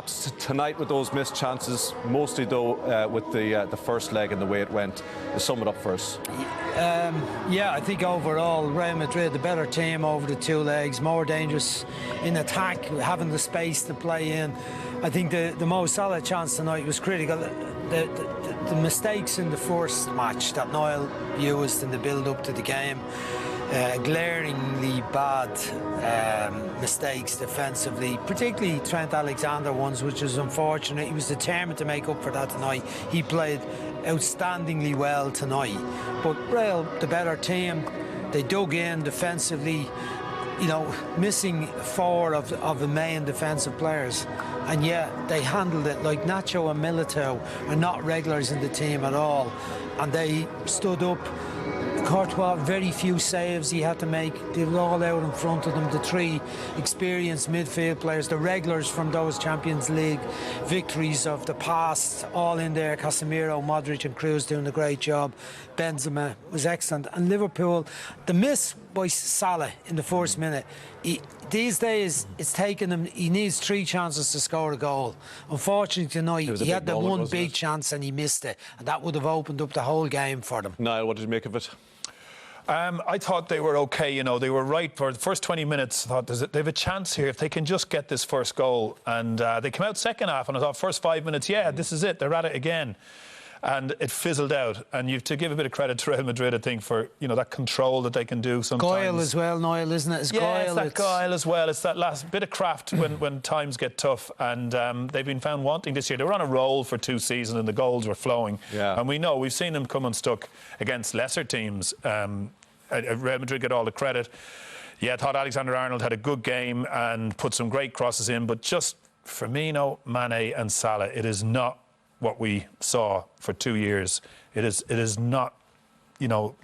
perhaps tonight with those missed chances, mostly though with the first leg and the way it went. Sum it up for us. Yeah, I think overall Real Madrid the better team over the two legs, more dangerous in attack, having the space to play in. I think the most solid chance tonight was critical. The mistakes in the first match that Niall used in the build-up to the game, glaringly bad mistakes defensively, particularly Trent Alexander ones, which was unfortunate. He was determined to make up for that tonight. He played outstandingly well tonight. But Real, the better team, they dug in defensively, you know, missing four of the main defensive players. And yet they handled it like Nacho and Militao are not regulars in the team at all. And they stood up. Courtois, very few saves he had to make. They were all out in front of them. The three experienced midfield players, the regulars from those Champions League victories of the past, all in there. Casemiro, Modric and Kroos doing a great job. Benzema was excellent. And Liverpool, the miss by Salah in the first minute, these days it's taken him, he needs 3 chances to score a goal. Unfortunately tonight he had the one big chance and he missed it, and that would have opened up the whole game for them. Niall, what did you make of it? I thought they were okay, you know, they were right for the first 20 minutes. I thought they have a chance here if they can just get this first goal. And they came out second half and I thought first 5 minutes, yeah, this is it, they're at it again. And it fizzled out. And you have to give a bit of credit to Real Madrid, I think, for, you know, that control that they can do sometimes. Guile as well, Niall, isn't it? It's that guile as well. It's that last bit of craft when times get tough. And they've been found wanting this year. They were on a roll for 2 seasons and the goals were flowing. Yeah. And we know, we've seen them come unstuck against lesser teams. Real Madrid get all the credit. Yeah, I thought Alexander-Arnold had a good game and put some great crosses in. But just Firmino, Mane and Salah, it is not what we saw for 2 years. It is not, you know,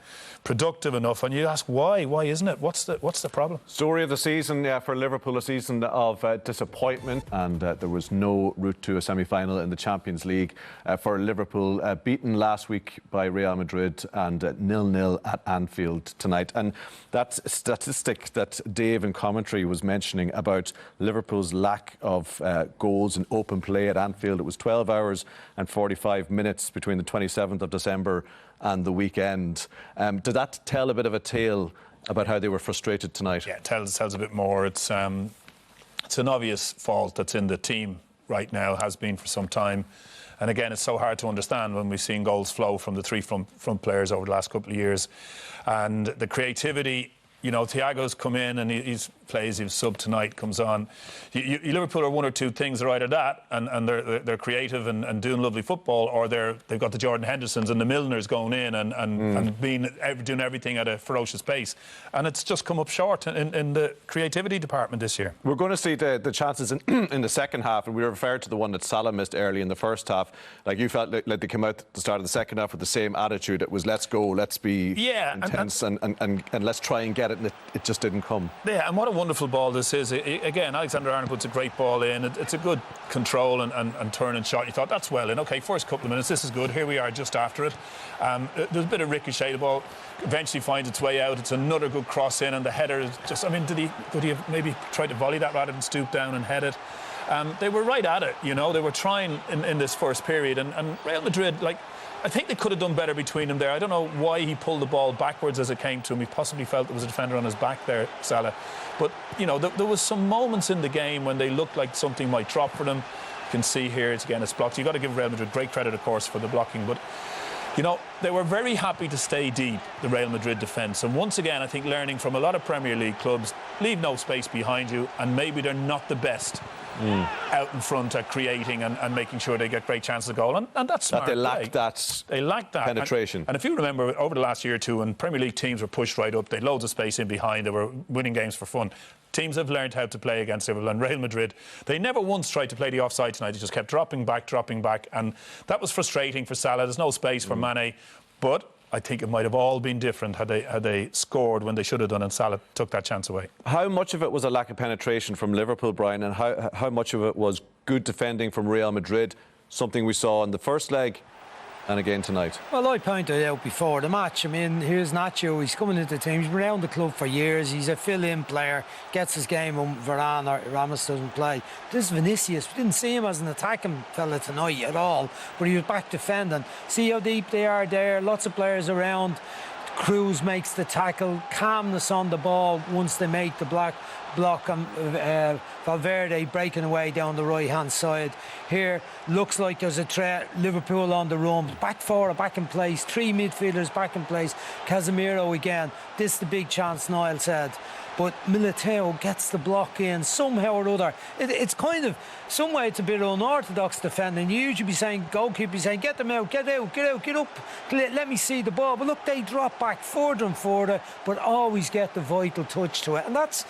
productive enough. And you ask why isn't it? What's the problem? Story of the season, yeah, for Liverpool, a season of disappointment, and there was no route to a semi-final in the Champions League for Liverpool, beaten last week by Real Madrid, and 0-0 at Anfield tonight. And that statistic that Dave in commentary was mentioning about Liverpool's lack of goals in open play at Anfield, it was 12 hours and 45 minutes between the 27th of December and the weekend. Did that tell a bit of a tale about how they were frustrated tonight? Yeah, it tells a bit more. It's an obvious fault that's in the team right now, has been for some time. And again, it's so hard to understand when we've seen goals flow from the 3 front players over the last couple of years. And the creativity, you know, Thiago's come in and he's sub tonight, comes on. Liverpool are 1 or 2 things. They're either that and they're creative and doing lovely football, or they've got the Jordan Hendersons and the Milners going in and doing everything at a ferocious pace. And it's just come up short in the creativity department this year. We're going to see the chances in the second half, and we referred to the one that Salah missed early in the first half. Like, you felt like they came out at the start of the second half with the same attitude. It was let's go, let's be intense and let's try and get it, and it just didn't come. Yeah, and what a wonderful ball this is. Again, Alexander-Arnold puts a great ball in. It's a good control and turn and shot. You thought, that's well in. OK, first couple of minutes, this is good. Here we are just after it. There's a bit of ricochet. The ball eventually finds its way out. It's another good cross in, and the header is just... I mean, could he have maybe tried to volley that rather than stoop down and head it? They were right at it, you know. They were trying in this first period. And Real Madrid, like... I think they could have done better between them there. I don't know why he pulled the ball backwards as it came to him. He possibly felt there was a defender on his back there, Salah. But, you know, there was some moments in the game when they looked like something might drop for them. You can see here, it's blocked. You've got to give Real Madrid great credit, of course, for the blocking. But, you know, they were very happy to stay deep, the Real Madrid defence. And once again, I think learning from a lot of Premier League clubs, leave no space behind you, and maybe they're not the best out in front at creating and making sure they get great chances of goal. And that's smart. They lack that penetration. And if you remember, over the last year or two, when Premier League teams were pushed right up, they had loads of space in behind, they were winning games for fun. Teams have learned how to play against Liverpool, and Real Madrid, they never once tried to play the offside tonight. They just kept dropping back, and that was frustrating for Salah. There's no space for Mane, but I think it might have all been different had they scored when they should have done, and Salah took that chance away. How much of it was a lack of penetration from Liverpool, Brian, and how much of it was good defending from Real Madrid, something we saw in the first leg And again tonight. Well, I pointed out before the match, I mean, here's Nacho, he's coming into the team, he's been around the club for years, he's a fill-in player, gets his game when Varane or Ramos doesn't play. This is Vinicius, we didn't see him as an attacking fella tonight at all, but he was back defending. See how deep they are there, lots of players around. Cruz makes the tackle, calmness on the ball once they make the block, and Valverde breaking away down the right-hand side. Here, looks like there's a threat. Liverpool on the run. Back four, back in place. 3 midfielders back in place. Casemiro again. This is the big chance, Niall said. But Militao gets the block in somehow or other. It's kind of, some way it's a bit unorthodox defending. You usually be saying, goalkeeper be saying, get them out, get out, get out, get up, let me see the ball. But look, they drop back further and further, but always get the vital touch to it. And that's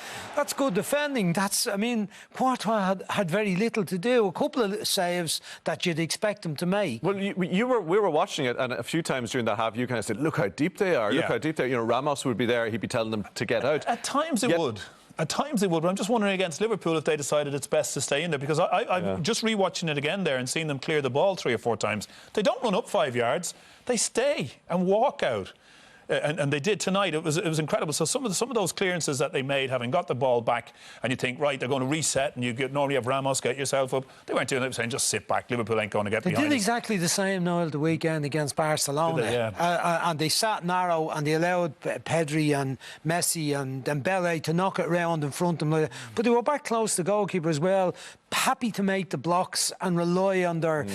good defending. I mean, Courtois had very little to do. A couple of saves that you'd expect him to make. Well, we were watching it, and a few times during that half, you kind of said, look how deep they are, look how deep they are. You know, Ramos would be there, he'd be telling them to get out. At times it would. At times it would, but I'm just wondering against Liverpool if they decided it's best to stay in there, because I'm just rewatching it again there and seeing them clear the ball 3 or 4 times. They don't run up 5 yards, they stay and walk out. And they did tonight. It was incredible. So some of those clearances that they made, having got the ball back, and you think, right, they're going to reset, and normally have Ramos, get yourself up. They weren't doing it. They were saying, just sit back. Liverpool ain't going to get behind. They did exactly the same, Noel, the weekend against Barcelona. Did they? Yeah. And they sat narrow, and they allowed Pedri and Messi and Dembele to knock it around in front of them. But they were back close to the goalkeeper as well, happy to make the blocks and rely on their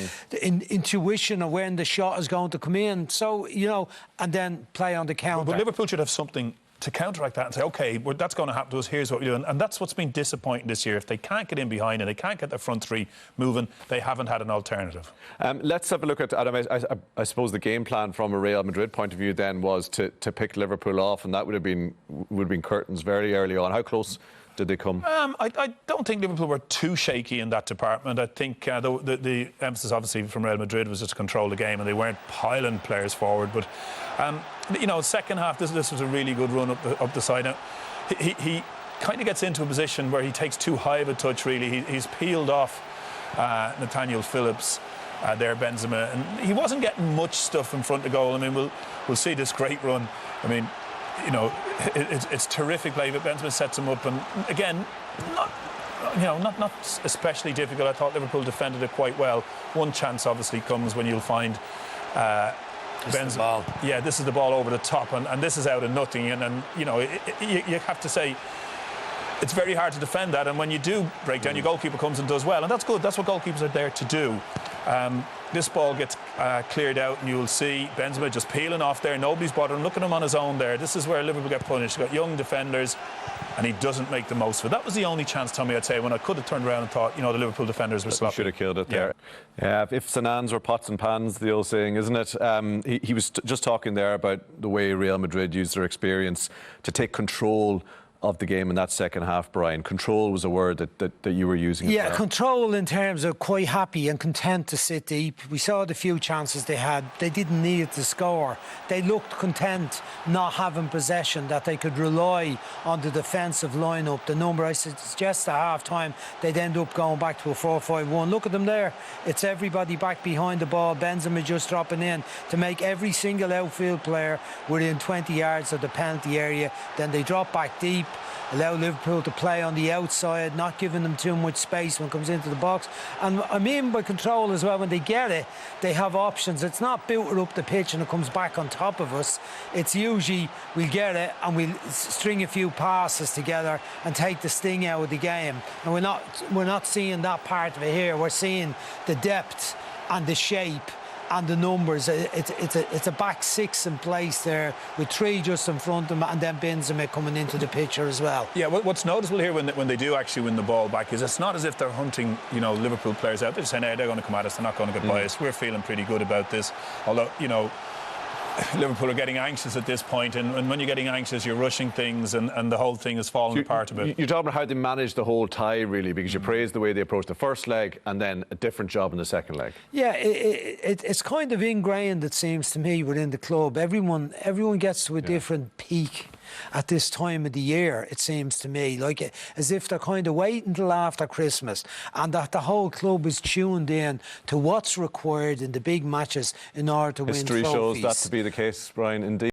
intuition of when the shot is going to come in. So, you know, and then play on the counter. But Liverpool should have something to counteract that and say, OK, that's going to happen to us, here's what we do. And that's what's been disappointing this year. If they can't get in behind and they can't get their front three moving, they haven't had an alternative. Let's have a look at, Adam, I suppose the game plan from a Real Madrid point of view then was to pick Liverpool off, and that would have been curtains very early on. How close did they come? I don't think Liverpool were too shaky in that department. I think the emphasis, obviously, from Real Madrid was just to control the game, and they weren't piling players forward. But, you know, second half, this was a really good run up the side. Now, he kind of gets into a position where he takes too high of a touch, really. He's peeled off Nathaniel Phillips, there, Benzema, and he wasn't getting much stuff in front of goal. I mean, we'll see this great run. I mean, you know, it's terrific play, but Benzema sets him up, and again, not especially difficult. I thought Liverpool defended it quite well. One chance obviously comes when you'll find Benzema. Yeah, this is the ball over the top, and this is out of nothing, and you know, you have to say, it's very hard to defend that, and when you do break down, your goalkeeper comes and does well, and that's good. That's what goalkeepers are there to do. This ball gets cleared out, and you'll see Benzema just peeling off there. Nobody's bothering. Look at him on his own there. This is where Liverpool get punished. They've got young defenders, and he doesn't make the most of it. That was the only chance, Tommy, I'd say, when I could have turned around and thought, you know, the Liverpool defenders were sloppy. Should have killed it there. Yeah, if Sanans were pots and pans, the old saying, isn't it? He was just talking there about the way Real Madrid used their experience to take control of the game in that second half, Brian. Control was a word that you were using. Yeah, control in terms of quite happy and content to sit deep. We saw the few chances they had. They didn't need to score. They looked content not having possession, that they could rely on the defensive lineup. The number I suggest at half-time, they'd end up going back to a 4-5-1. Look at them there. It's everybody back behind the ball. Benzema just dropping in to make every single outfield player within 20 yards of the penalty area. Then they drop back deep, allow Liverpool to play on the outside, not giving them too much space when it comes into the box. And I mean by control as well, when they get it, they have options. It's not built up the pitch and it comes back on top of us. It's usually we'll get it and we'll string a few passes together and take the sting out of the game. And we're not seeing that part of it here. We're seeing the depth and the shape and the numbers. It's a back six in place there with 3 just in front of them, and then Benzema coming into the picture as well. Yeah, what's noticeable here when they do actually win the ball back is it's not as if they're hunting, you know, Liverpool players out. They're saying, hey, they're going to come at us, they're not going to get by us. We're feeling pretty good about this. Although, you know, Liverpool are getting anxious at this point, and when you're getting anxious, you're rushing things, and the whole thing is falling apart a bit. You're talking about how they managed the whole tie, really, because you praised the way they approached the first leg and then a different job in the second leg. Yeah, it's kind of ingrained, it seems to me, within the club. Everyone gets to a different peak at this time of the year, it seems to me, like as if they're kind of waiting until after Christmas, and that the whole club is tuned in to what's required in the big matches in order to win trophies. History shows that to be the case, Brian, indeed.